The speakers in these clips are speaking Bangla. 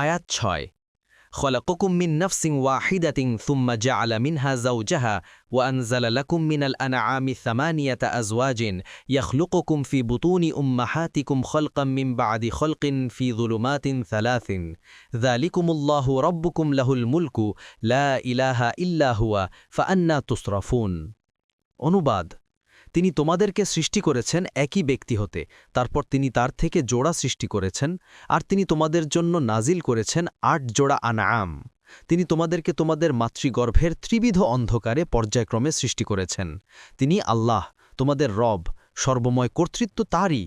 আয়াত ৬ خلقكم من نفس واحدة ثم جعل منها زوجها وأنزل لكم من الأنعام 8 أزواج يخلقكم في بطون أمهاتكم خلقا من بعد خلق في ظلمات 3 ذلكم الله ربكم له الملك لا إله إلا هو فأنا تصرفون অনুবাদ তিনি তোমাদেরকে সৃষ্টি করেছেন একই ব্যক্তি হতে, তারপর তিনি তার থেকে জোড়া সৃষ্টি করেছেন, আর তিনি তোমাদের জন্য নাজিল করেছেন ৮ জোড়া আনআম। তিনি তোমাদেরকে তোমাদের মাতৃগর্ভের ত্রিবিধ অন্ধকারে পর্যায়ক্রমে সৃষ্টি করেছেন। তিনি আল্লাহ, তোমাদের রব, সর্বময় কর্তৃত্ব তাঁরই।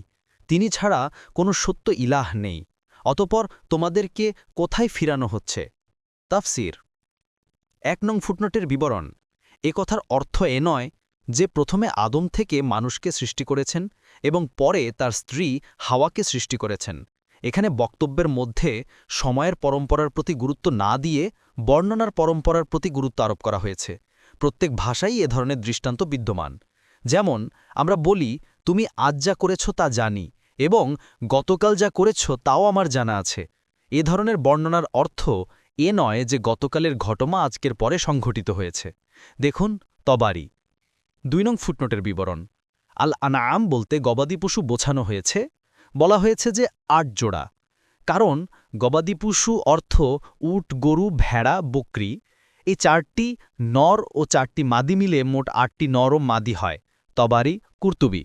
তিনি ছাড়া কোনো সত্য ইলাহ নেই। অতঃপর তোমাদেরকে কোথায় ফিরানো হচ্ছে? তাফসির ১ নং ফুটনোটের বিবরণ। এ কথার অর্থ এ নয় যে প্রথমে আদম থেকে মানুষকে সৃষ্টি করেছেন এবং পরে তার স্ত্রী হাওয়াকে সৃষ্টি করেছেন। এখানে বক্তব্যের মধ্যে সময়ের পরম্পরার প্রতি গুরুত্ব না দিয়ে বর্ণনার পরম্পরার প্রতি গুরুত্ব আরোপ করা হয়েছে। প্রত্যেক ভাষাই এ ধরনের দৃষ্টান্ত বিদ্যমান। যেমন আমরা বলি, তুমি আজ যা করেছ তা জানি, এবং গতকাল যা করেছ তাও আমার জানা আছে। এ ধরনের বর্ণনার অর্থ এ নয় যে গতকালের ঘটনা আজকের পরে সংঘটিত হয়েছে। দেখুন তবারি ২ নং ফুটনোটের বিবরণ। আল আনআম বলতে গবাদি পশু বোঝানো হয়েছে। বলা হয়েছে যে ৮ জোড়া, কারণ গবাদি পশু অর্থ উট, গরু, ভেড়া, বকরি। এই ৪টি নর ও ৪টি মাদি মিলে মোট ৮টি নর ও মাদি হয়। তবারি, কুরতুবি।